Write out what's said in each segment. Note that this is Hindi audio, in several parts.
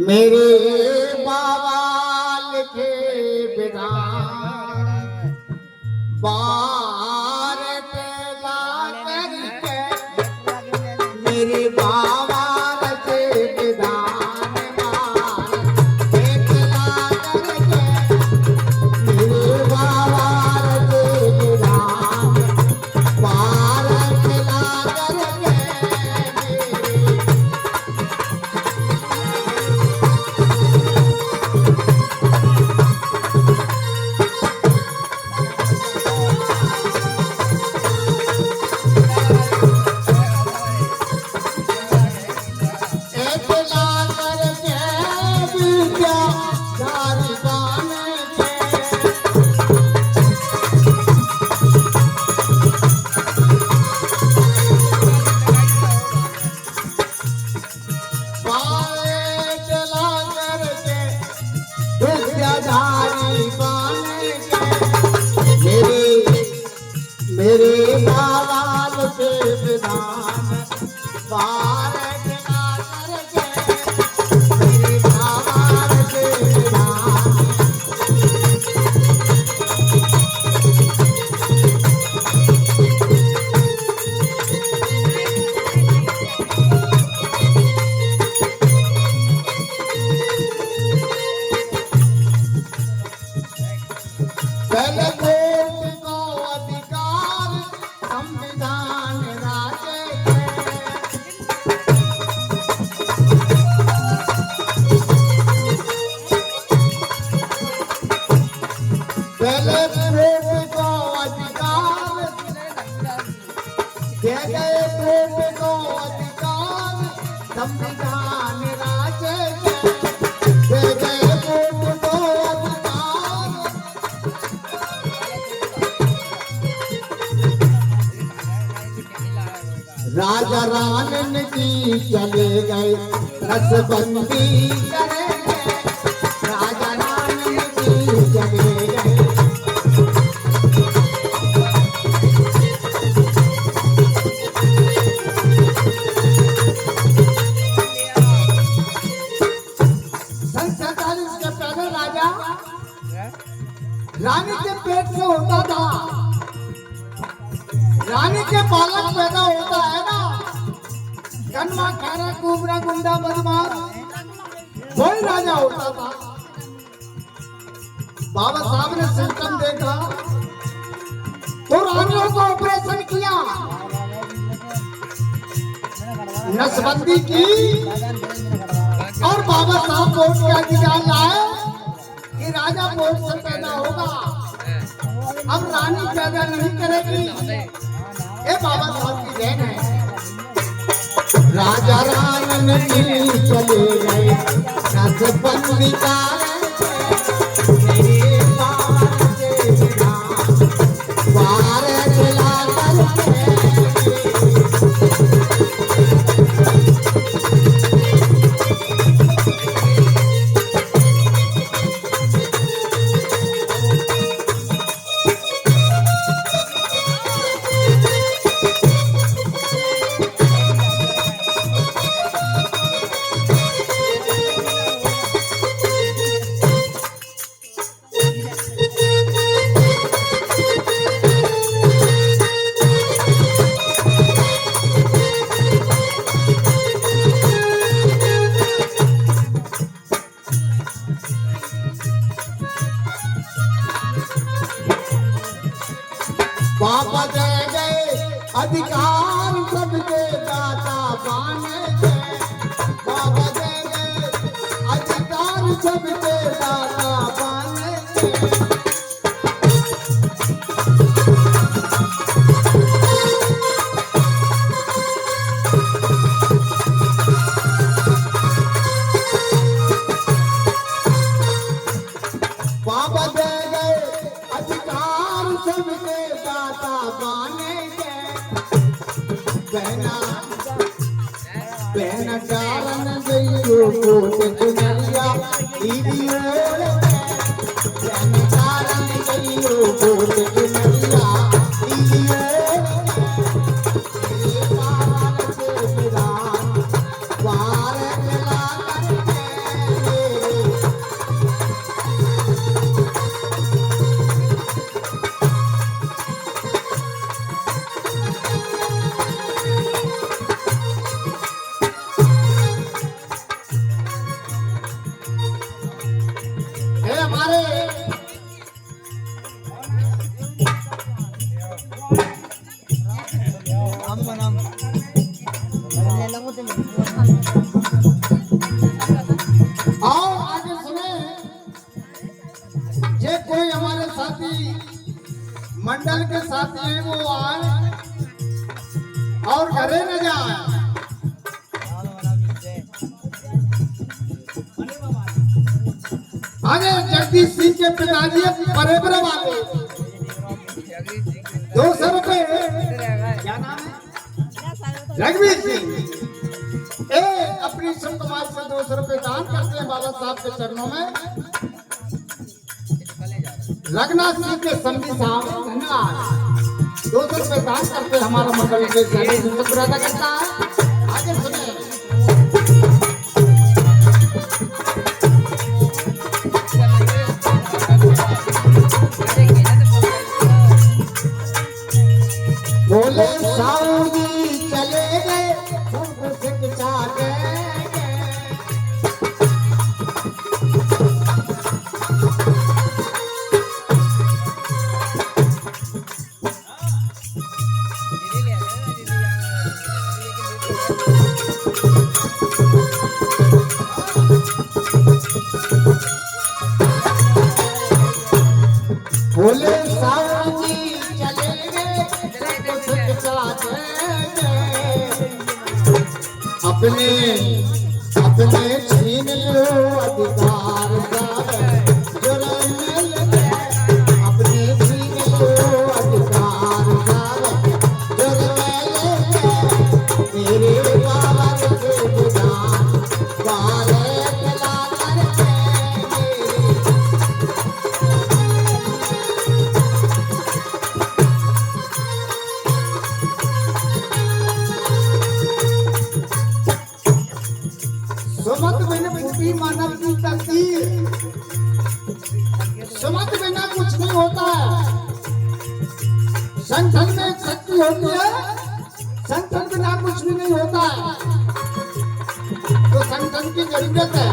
मेरे बाबा लिखे विधान बार तेला करके मेरे बाबा लिखे विधान बार तेला करके मेरे बाबा लिखे विधान बार तेला करके मेरे बाबा के विधान बार चला करके मेरे बाबा के विधान पहले कोर्ट को अधिकार संविधान राजे पहले कोर्ट को अधिकार दे गए कोर्ट को अधिकार संविधान राजे दे गए कोर्ट को अधिकार राजा रानन की चले गए रसबंदी करेंगे राजा रानन की चले गए सन 47 के पहले राजा रानी के पेट से होता था रानी के बालक पैदा होता है ना कन्वा खैरा कुबरा गुंडा बदमाश वही राजा होता था। बाबा साहब ने सिस्टम देखा तो रानियों को ऑपरेशन किया नसबंदी की और बाबा साहब कोर्ट के अधिकार लाए कि राजा कोर्ट से पैदा होगा अब रानी पैदा नहीं करेगी ये बाबा साहब की देन है। राजा रानन की चले गए नसबंदी का मेरे बाबा के विधान बार चला करके बाबा दे गए अधिकार सबके दाता बने गए बाबा दे गए अधिकार सबके दाता बने गए बाबा दे गए अधिकार सबके दाता बने गए बहना बहना कारण गई कोट चुनरिया दीदियों बहना कारण गई कोट चुनरिया दीदियों मंडल के साथ ये वो आए और घरे न जाए। आगे जगदीश सिंह के पिताजी बरेबर वाले 200 रुपए, क्या नाम है, रघुवीर सिंह, अपनी श्रम कमाई से 200 रुपए दान करते हैं बाबा साहब के चरणों में। रघुनाथ सिंह के समझी साहब धन्यवाद 200 रुपए दान करते हमारा मंडल के शुक्रिया करता है। आगे सुने बोले साहू जी चले गए उनको शिक्षा गए। बोले साहू जी चले गए अपने अपने छीन लो अधिकार अपने छीन लो अधिकार मेरे बाबा के विधान वाले चला करके सुमत बिन फूटी मानव की तकदीर, सुमत बिना कुछ नहीं होता है। संगठन में शक्ति होती है, संगठन बिना कुछ भी नहीं होता है, तो संगठन की जरूरत है।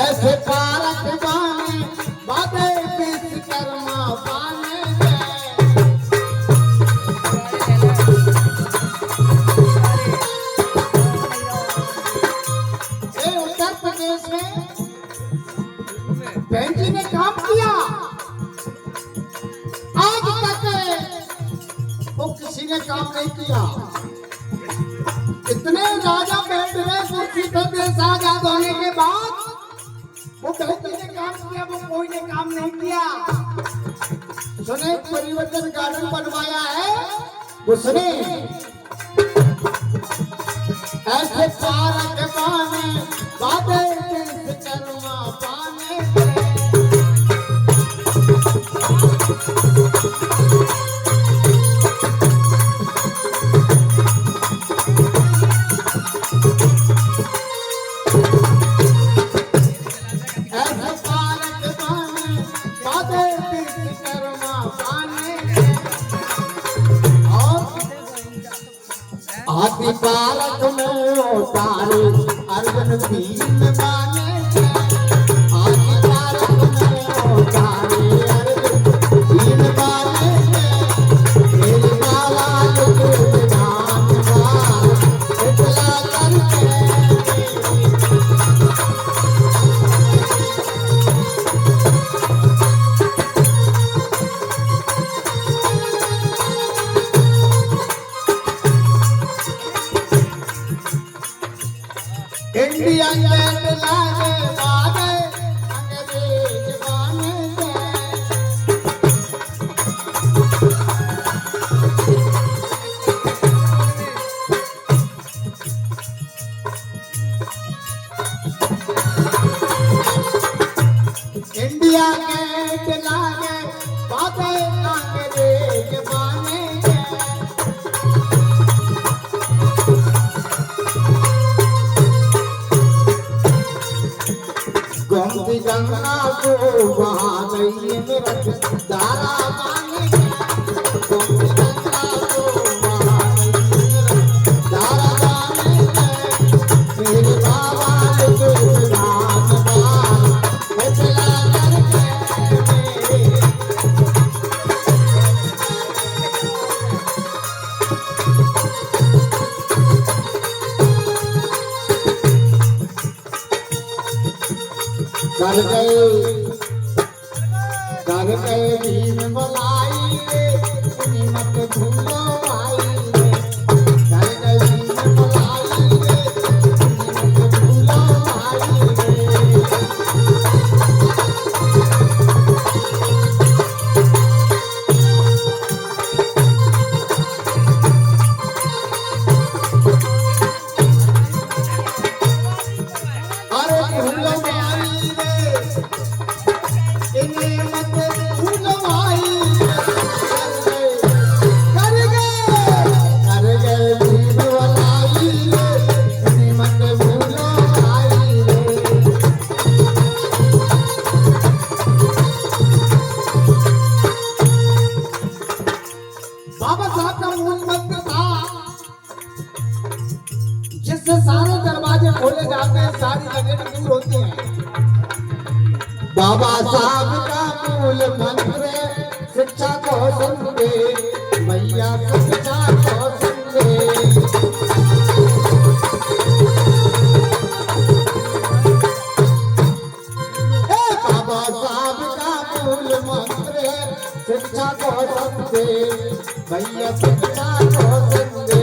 ऐसे पारक बाने बातें विश्वकर्मा पाने बहन जी ने काम किया, आज तक वो किसी ने काम नहीं किया। इतने राजा बैठ रहे कुर्सी पर देश आजाद होने के बाद, वो बहन जी ने काम किया, वो कोई ने काम नहीं किया। सुने परिवर्तन गार्डन बनवाया है, उसने ऐसे पारक पाने बातें विश्वकर्मा पाने आदि बालक में उतारे अर्जुन भीम माने आदि बालक में उतारे अर्जुन भीम माने मेरे बाबा के विधान वाले चला करके इंडिया गेट लागे बागे अंग्रेज बाने इंडिया गेट लागे बागे अंग्रेज बाने गोमती गंगा को बहा गई है मेरा दारा पानी गोमती गंगा को बहा गई है मेरा दारा पानी मेरे बाबा के विधान वाले चला करके कर गए भीम मलाई रे, तुम मत भूलो भाई रे। कर गए भीम मलाई रे, तुम मत भूलो भाई रे। बाबा साहब का मूल मंत्र था, जिससे सारे दरवाजे खोले जाते हैं, सारी लगें दूर होती हैं। बाबा साहब का मूल मंत्र शिक्षा को समझे, भैया शिक्षा को समझे। बाबा साहब का मूल मंत्र शिक्षा को समझे, भैया शिक्षा को समझे।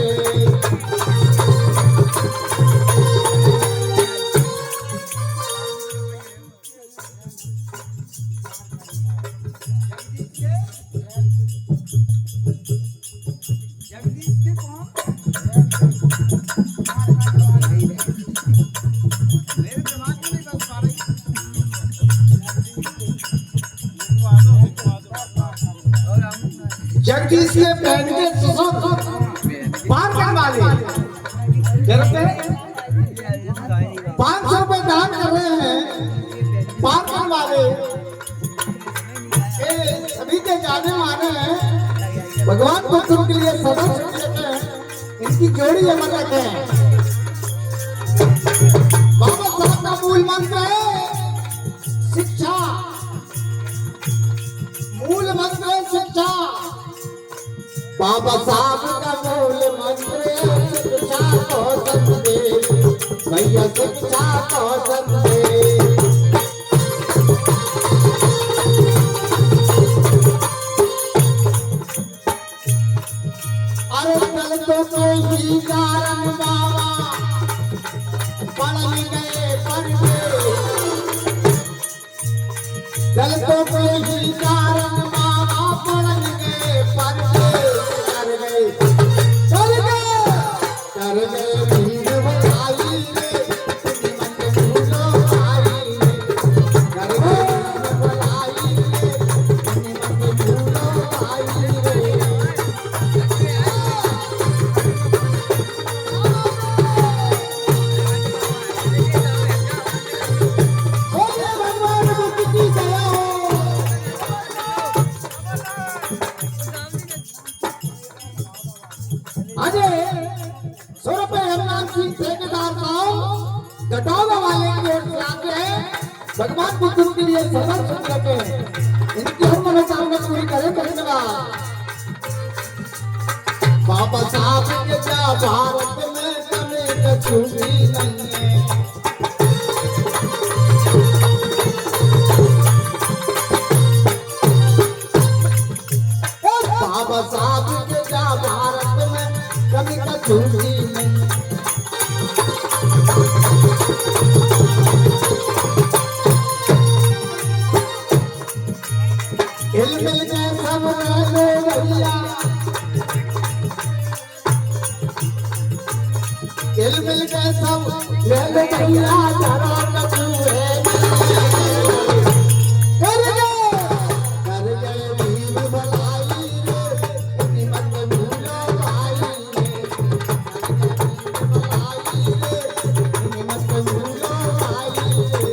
जगदीश ने पहन के पार करने वाले 500 रुपए दान कर रहे हैं। पार करने वाले सभी के जाने माने हैं, भगवान भक्तों के लिए सदस्य हैं, इनकी जोड़ी अमर रखे हैं। बाबा साहब का मूल मंत्र है शिक्षा, मूल मंत्र है शिक्षा। बाबा साहब का मूल मंत्र शिक्षा को समझे, भैया शिक्षा को समझे। अरे कल तो कोई कारण बाबा पढ़ गए पढ़े, कल तो कोई कारण बाबा पढ़ गए पढ़े। कर गए भीम मलाई रे, तुम मत भूलो भाई रे। कर गए भीम मलाई रे, तुम मत भूलो भाई रे। बोले भगवान बुद्ध की दया हो। अजय 100 रुपए हरनाम सिंह ठेकेदार साहब घटौला वाले की ओर से आते हैं, भगवान बुद्ध के लिए समर्पित करते हैं। इनकी हर मनोकामना पूरी करें। धन्यवाद। बाबा साहब के जा भारत में कभी कछुई नहीं है। बाबा साहब के जा भारत में कभी कछुई नहीं। हिल मिल के सब रहने भैया, हिल मिल के सब रहने भैया, जरा कछुए कर गए भीम मलाई रे, तुम मत भूलो भाई रे। कर गए भीम मलाई रे, तुम मत भूलो भाई रे।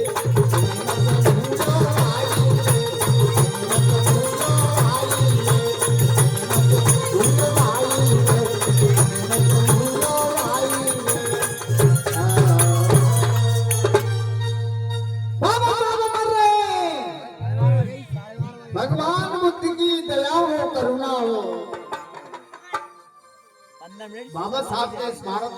भगवान बुद्ध की दया हो, करुणा हो। बाबा साहब के स्मारक में